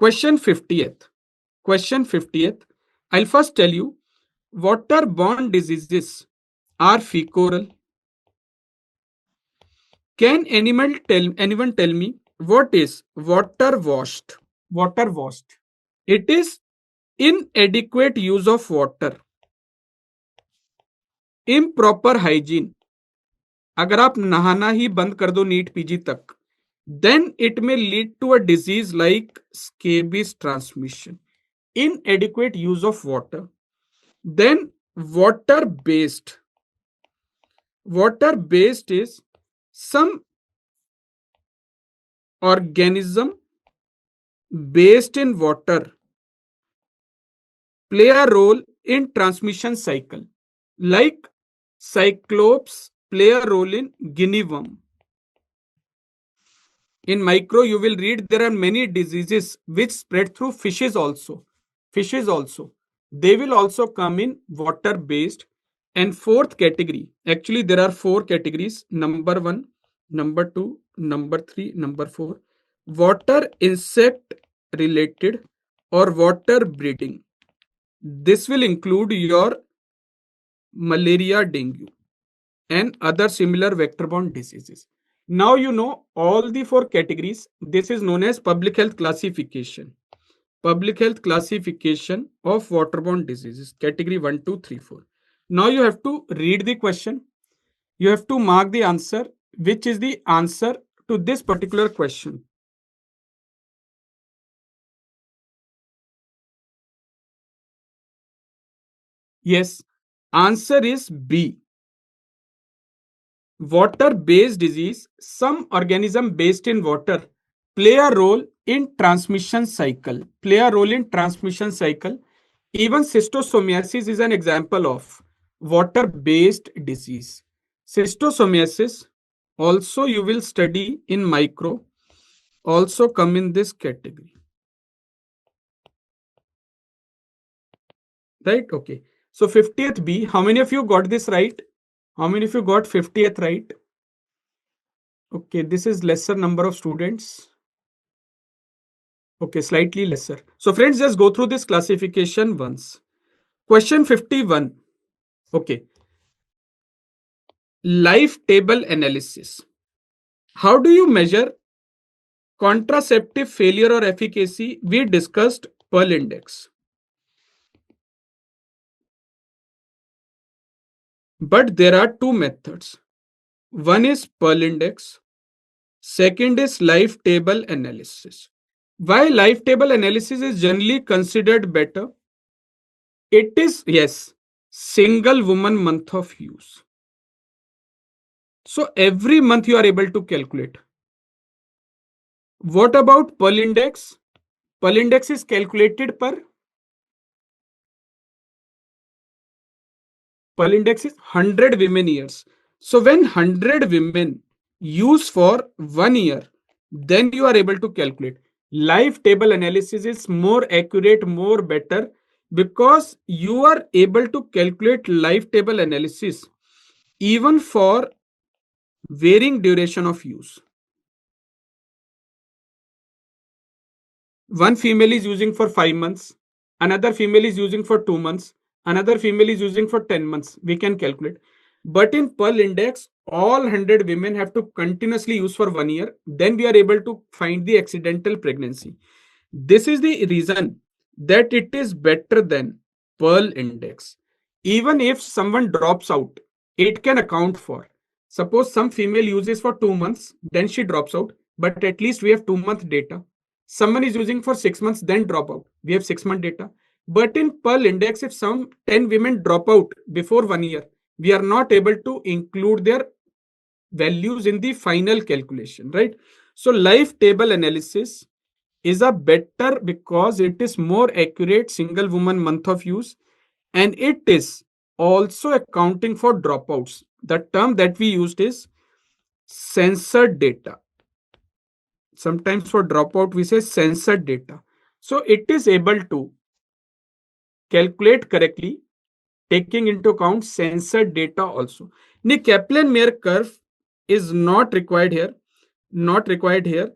Question 50th. Question 50th. I'll first tell you, waterborne diseases are fecal. Can anyone tell me what is water washed? Water washed. It is inadequate use of water, improper hygiene. अगर आप नहाना ही बंद कर दो NEET PG तक, then it may lead to a disease like scabies transmission. Inadequate use of water. Then water based. Water based is some organism based in water play a role in transmission cycle, like cyclops play a role in guinea worm. In micro, you will read there are many diseases which spread through fishes also. Fishes also. They will also come in water based. And fourth category, actually there are four categories: number 1, number 2, number 3, number 4. Water insect related or water breeding. This will include your malaria, dengue, and other similar vector-borne diseases. Now you know all the four categories. This is known as public health classification. Public health classification of waterborne diseases, category 1, 2, 3, 4. Now you have to read the question. You have to mark the answer, which is the answer to this particular question. Yes, answer is B. Water-based disease, some organism based in water play a role in transmission cycle. Play a role in transmission cycle. Even schistosomiasis is an example of water-based disease. Schistosomiasis also you will study in micro, also come in this category. Right? Okay. So 50th B, how many of you got this right? How many of you got 50th right? Okay, this is lesser number of students. Okay, slightly lesser. So friends, just go through this classification once. Question 51. Okay. Life table analysis. How do you measure contraceptive failure or efficacy? We discussed Pearl index. But there are two methods. One is Pearl index. Second is life table analysis. Why life table analysis is generally considered better? It is, yes, single woman month of use. So every month you are able to calculate. What about Pearl index? Pearl index is calculated per. Pearl index is 100 women years. So when 100 women use for 1 year, then you are able to calculate. Life table analysis is more accurate, more better, because you are able to calculate life table analysis even for varying duration of use. One female is using for 5 months, another female is using for 2 months, another female is using for 10 months. We can calculate. But in Pearl index, all 100 women have to continuously use for 1 year. Then we are able to find the accidental pregnancy. This is the reason that it is better than Pearl index. Even if someone drops out, it can account for. Suppose some female uses for 2 months, then she drops out, but at least we have 2-month data. Someone is using for 6 months, then drop out. We have 6-month data. But in Pearl index, if some 10 women drop out before 1 year, we are not able to include their values in the final calculation, right? So life table analysis is a better because it is more accurate single woman month of use, and it is also accounting for dropouts. The term that we used is censored data. Sometimes for dropout we say censored data. So it is able to calculate correctly, taking into account censored data also. The Kaplan-Meier curve is not required here. Not required here.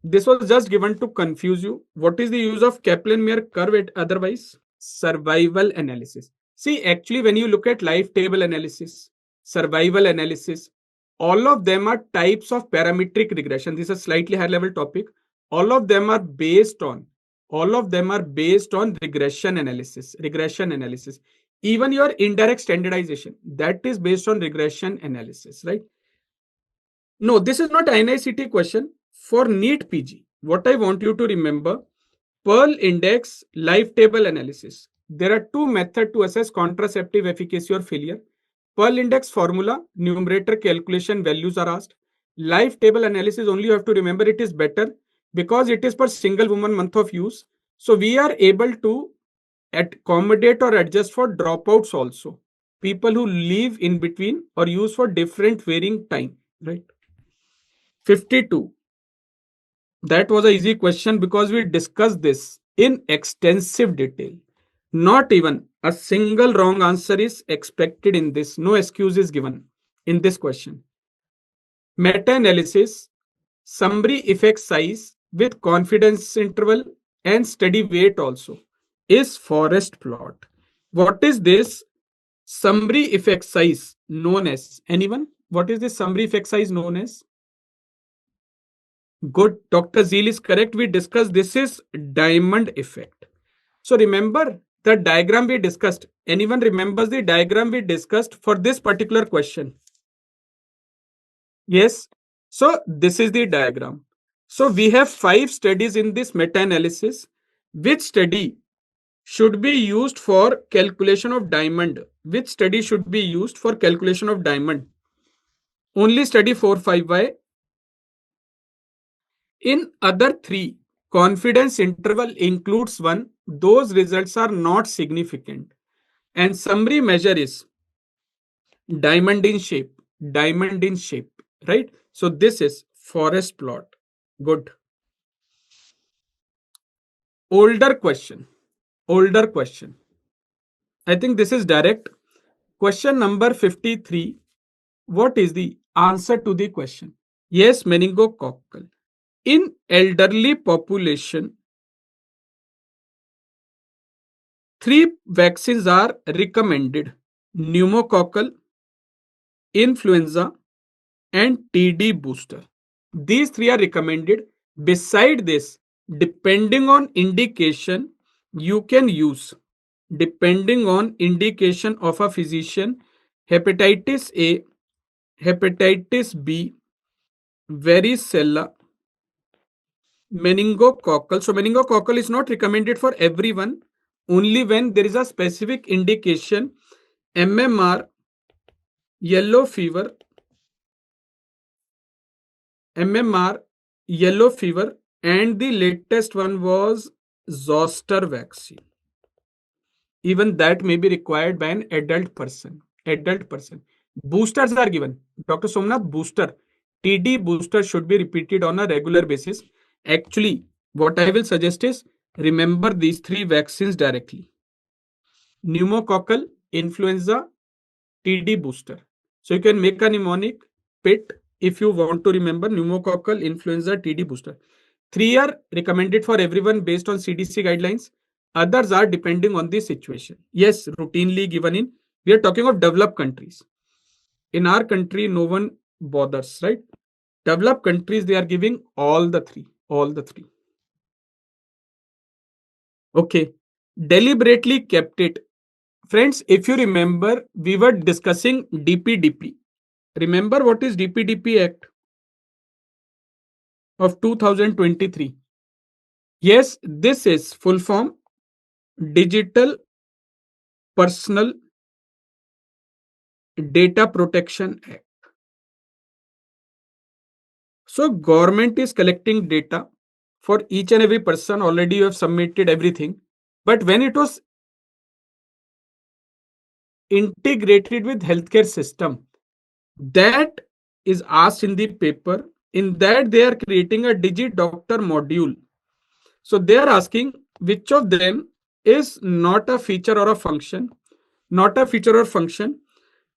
This was just given to confuse you. What is the use of Kaplan-Meier curve otherwise? Survival analysis. See, actually, when you look at life table analysis, survival analysis, all of them are types of parametric regression. This is a slightly higher level topic. All of them are based on regression analysis. Regression analysis. Even your indirect standardization, that is based on regression analysis, right? No, this is not INI-CET question. For NEET PG, what I want you to remember, Pearl index life table analysis. There are two methods to assess contraceptive efficacy or failure. Pearl index formula, numerator calculation values are asked. Life table analysis, only you have to remember it is better because it is per single woman month of use. So we are able to accommodate or adjust for dropouts also. People who leave in between or use for different varying time, right? 52. That was an easy question because we discussed this in extensive detail. Not even a single wrong answer is expected in this. No excuse is given in this question. Meta-analysis, summary effect size with confidence interval and steady weight also is forest plot. What is this summary effect size known as? Anyone? What is this summary effect size known as? Good. Dr. Zeal is correct. We discussed this is diamond effect. So remember the diagram we discussed. Anyone remembers the diagram we discussed for this particular question? Yes. So this is the diagram. So we have 5 studies in this meta-analysis. Which study should be used for calculation of diamond? Which study should be used for calculation of diamond? Only study 4-5Y. In other 3, confidence interval includes 1. Those results are not significant. And summary measure is diamond in shape. Diamond in shape, right? So this is forest plot. Good. Older question. Older question. I think this is direct. Question number 53. What is the answer to the question? Yes, meningococcal. In elderly population, 3 vaccines are recommended: pneumococcal, influenza, and TD booster. These 3 are recommended. Beside this, depending on indication, you can use, depending on indication of a physician, hepatitis A, hepatitis B, varicella, meningococcal. So meningococcal is not recommended for everyone, only when there is a specific indication. MMR, yellow fever, MMR, yellow fever, and the latest one was zoster vaccine. Even that may be required by an adult person. Adult person. Boosters are given. Dr. Somnath, booster. TD booster should be repeated on a regular basis. Actually, what I will suggest is remember these 3 vaccines directly: pneumococcal, influenza, TD booster. So you can make a mnemonic PIT if you want to remember pneumococcal, influenza, TD booster. 3 are recommended for everyone based on CDC guidelines. Others are depending on the situation. Yes, routinely given in. We are talking of developed countries. In our country, no one bothers, right? Developed countries, they are giving all the 3. All the 3. Okay. Deliberately kept it. Friends, if you remember, we were discussing DPDP. Remember what is DPDP Act of 2023? Yes, this is full form Digital Personal Data Protection Act. So government is collecting data for each and every person. Already you have submitted everything. But when it was integrated with healthcare system, that is asked in the paper. In that they are creating a Digi-Doctor module. So they are asking which of them is not a feature or a function. Not a feature or function.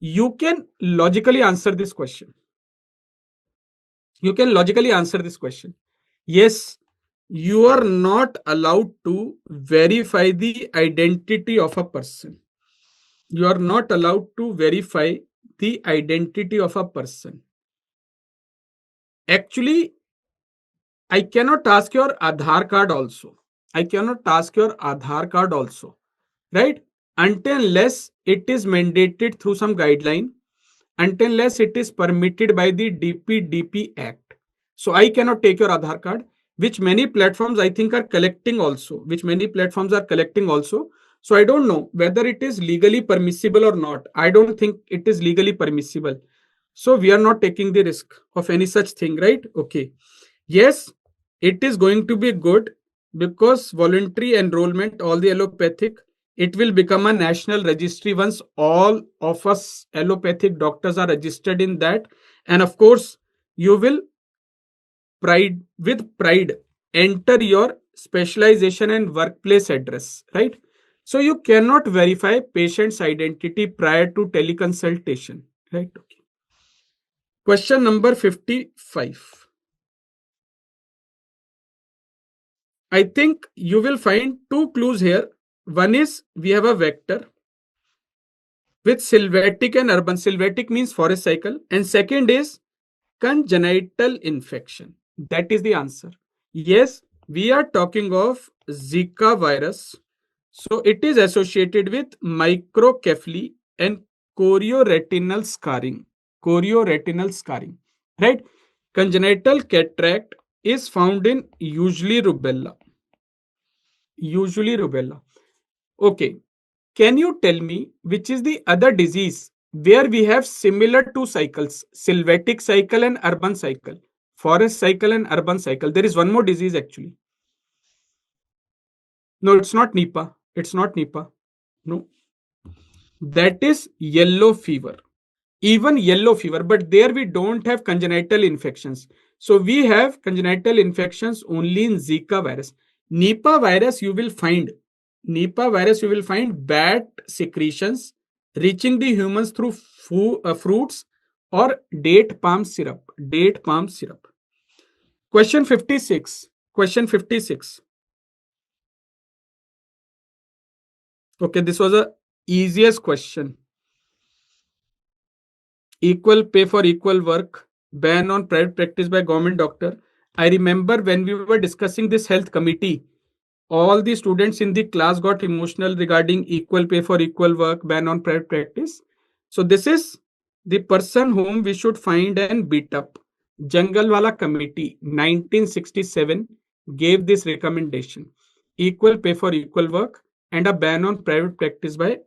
You can logically answer this question. You can logically answer this question. Yes, you are not allowed to verify the identity of a person. You are not allowed to verify the identity of a person. Actually, I cannot ask your Aadhaar card also. I cannot ask your Aadhaar card also, right? Until unless it is mandated through some guideline, until unless it is permitted by the DPDP Act. So I cannot take your Aadhaar card, which many platforms I think are collecting also, which many platforms are collecting also. So I don't know whether it is legally permissible or not. I don't think it is legally permissible. So we are not taking the risk of any such thing, right? Okay. Yes, it is going to be good because voluntary enrollment, all the allopathic, it will become a national registry once all of us allopathic doctors are registered in that. And of course, you will pride enter your specialization and workplace address, right? So you cannot verify patient's identity prior to teleconsultation, right? Okay. Question number 55. I think you will find two clues here. One is we have a vector with sylvatic and urban. Sylvatic means forest cycle. And second is congenital infection. That is the answer. Yes, we are talking of Zika virus. So it is associated with microcephaly and chorioretinal scarring. Chorioretinal scarring. Right? Congenital cataract is found in usually rubella. Usually rubella. Okay. Can you tell me which is the other disease where we have similar two cycles, sylvatic cycle and urban cycle, forest cycle and urban cycle? There is one more disease actually. No, it's not Nipah. It's not Nipah. No, that is yellow fever. Even yellow fever, but there we don't have congenital infections. So we have congenital infections only in Zika virus. Nipah virus, you will find bat secretions reaching the humans through fruits or date palm syrup. Date palm syrup. Question 56. Question 56. Okay, this was a easiest question. Equal pay for equal work, ban on private practice by government doctor. I remember when we were discussing this health committee, all the students in the class got emotional regarding equal pay for equal work, ban on private practice. So this is the person whom we should find and beat up. Jangalwala Committee 1967 gave this recommendation: equal pay for equal work and a ban on private practice by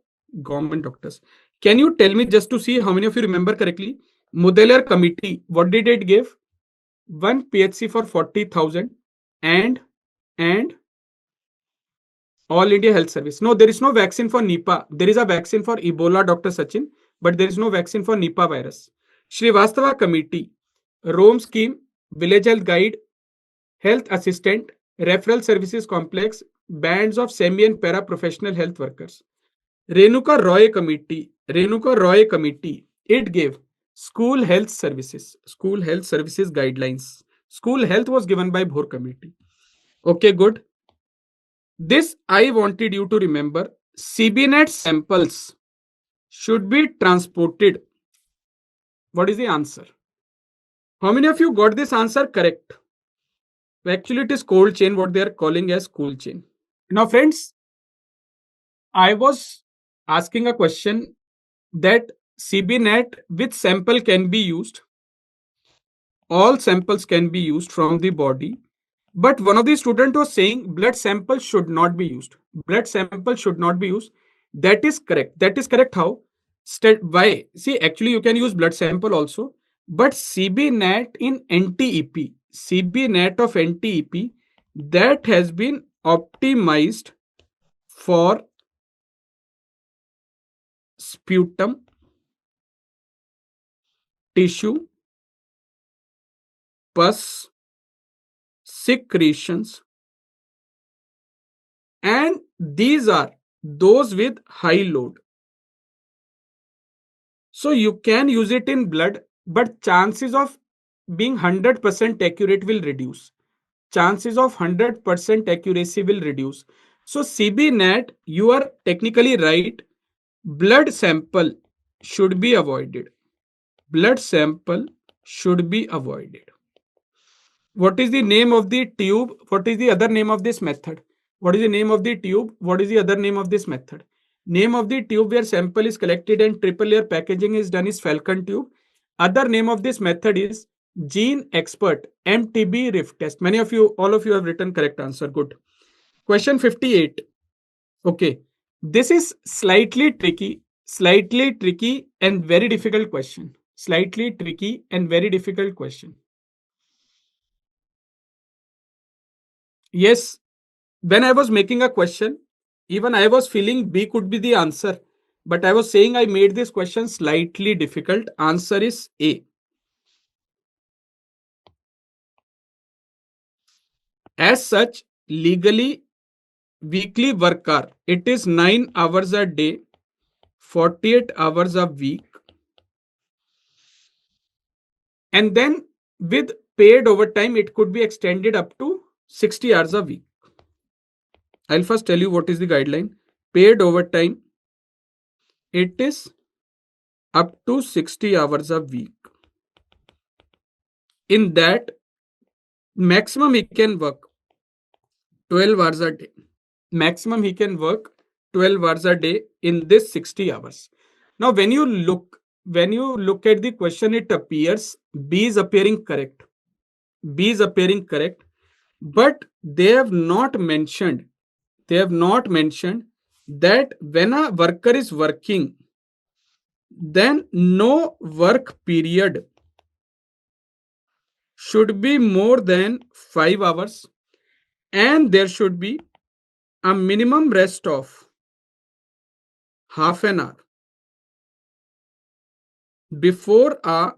government doctors. Can you tell me, just to see how many of you remember correctly, Mudelar Committee, what did it give? One PHC for 40,000 and and All India Health Service. No, there is no vaccine for Nipah. There is a vaccine for Ebola, Dr. Sachin, but there is no vaccine for Nipah virus. Srivastava Committee, Rome Scheme, Village Health Guide, Health Assistant, Referral Services Complex, bands of semi and para-professional health workers. Renuka Roy Committee, it gave school health services guidelines. School health was given by Bhor Committee. Okay, good. This I wanted you to remember. CBNet samples should be transported. What is the answer? How many of you got this answer correct? Actually, it is cold chain, what they are calling as cool chain. Now, friends, I was asking a question that CBNet with sample can be used. All samples can be used from the body. But one of the students was saying blood sample should not be used. Blood sample should not be used. That is correct. That is correct. How? Why? See, actually, you can use blood sample also. But CBNet in NTEP, CBNet of NTEP, that has been optimized for sputum, tissue, pus, secretions, and these are those with high load. So you can use it in blood, but chances of being 100% accurate will reduce. chances of 100% accuracy will reduce. So CB net, you are technically right. Blood sample should be avoided. Blood sample should be avoided. What is the name of the tube? What is the other name of this method? What is the name of the tube? What is the other name of this method? Name of the tube where sample is collected and triple layer packaging is done is Falcon tube. Other name of this method is Gene Expert MTB Rift test. Many of you, all of you have written correct answer. Good. Question 58. Okay. This is slightly tricky and very difficult question. Slightly tricky and very difficult question. Yes, when I was making a question, even I was feeling B could be the answer. But I was saying I made this question slightly difficult. Answer is A. As such, legally, weekly work hour, it is 9 hours a day, 48 hours a week. And then with paid overtime, it could be extended up to 60 hours a week. I'll first tell you what is the guideline. Paid overtime, it is up to 60 hours a week. In that, maximum he can work 12 hours a day. Maximum he can work 12 hours a day in this 60 hours. Now, when you look at the question, it appears B is appearing correct. B is appearing correct, but they have not mentioned that when a worker is working, then no work period should be more than 5 hours, and there should be a minimum rest of half an hour before a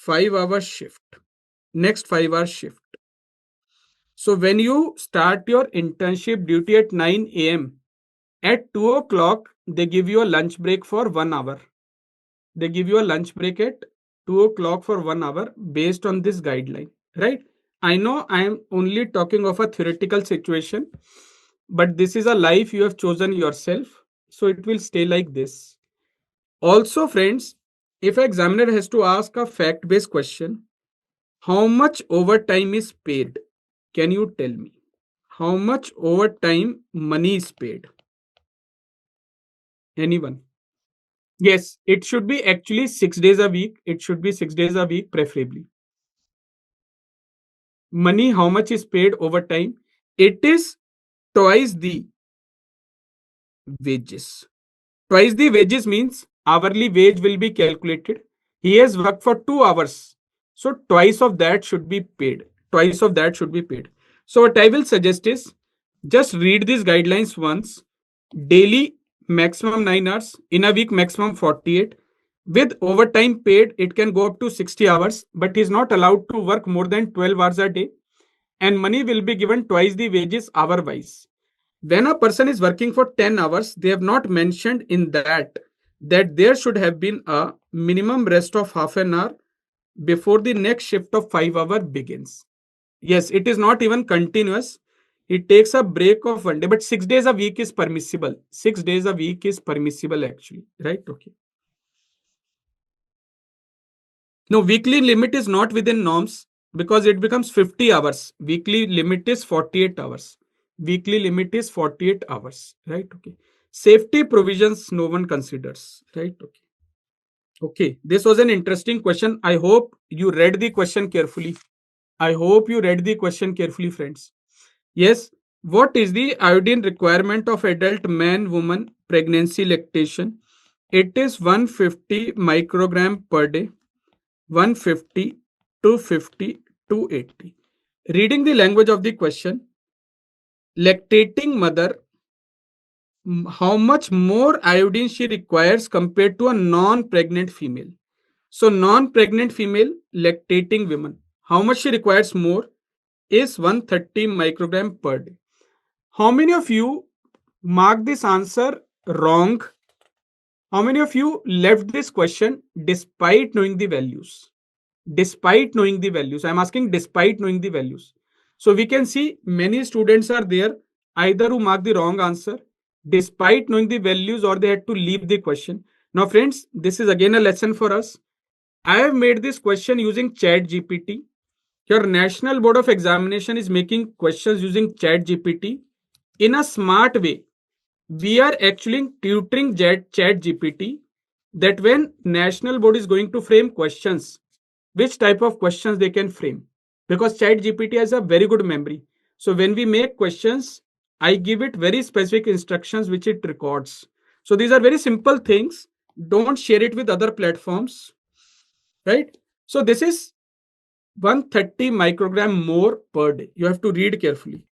5-hour shift, next 5-hour shift. So when you start your internship duty at 9 a.m., at 2 o'clock, they give you a lunch break for 1 hour. They give you a lunch break at 2 o'clock for 1 hour based on this guideline, right? I know I am only talking of a theoretical situation, but this is a life you have chosen yourself. So it will stay like this. Also, friends, if an examiner has to ask a fact-based question, how much overtime is paid? Can you tell me? How much overtime money is paid? Anyone? Yes, it should be actually 6 days a week. It should be 6 days a week, preferably. Money, how much is paid overtime? It is twice the wages. Twice the wages means hourly wage will be calculated. He has worked for 2 hours. So twice of that should be paid. Twice of that should be paid. So what I will suggest is just read these guidelines once. Daily maximum 9 hours. In a week maximum 48. With overtime paid, it can go up to 60 hours. But he is not allowed to work more than 12 hours a day. And money will be given twice the wages hour wise. When a person is working for 10 hours, they have not mentioned in that there should have been a minimum rest of half an hour before the next shift of 5 hour begins. Yes, it is not even continuous. It takes a break of 1 day, but 6 days a week is permissible. 6 days a week is permissible actually, right? Okay. No, weekly limit is not within norms because it becomes 50 hours. Weekly limit is 48 hours. Weekly limit is 48 hours, right? Okay. Safety provisions no one considers, right? Okay. Okay. This was an interesting question. I hope you read the question carefully. I hope you read the question carefully, friends. Yes. What is the iodine requirement of adult man, woman, pregnancy, lactation? It is 150 microgram per day. 150, 250, 280. Reading the language of the question, lactating mother, how much more iodine she requires compared to a non-pregnant female. So non-pregnant female lactating women, how much she requires more is 130 microgram per day. How many of you mark this answer wrong? How many of you left this question despite knowing the values? despite knowing the values. I'm asking despite knowing the values. So we can see many students are there either who mark the wrong answer despite knowing the values, or they had to leave the question. Now, friends, this is again a lesson for us. I have made this question using Chat GPT. Your National Board of Examination is making questions using Chat GPT in a smart way. We are actually tutoring Chat GPT that when National Board is going to frame questions, which type of questions they can frame, because Chat GPT has a very good memory. So when we make questions, I give it very specific instructions which it records. So these are very simple things. Don't share it with other platforms, right? So this is 130 microgram more per day. You have to read carefully.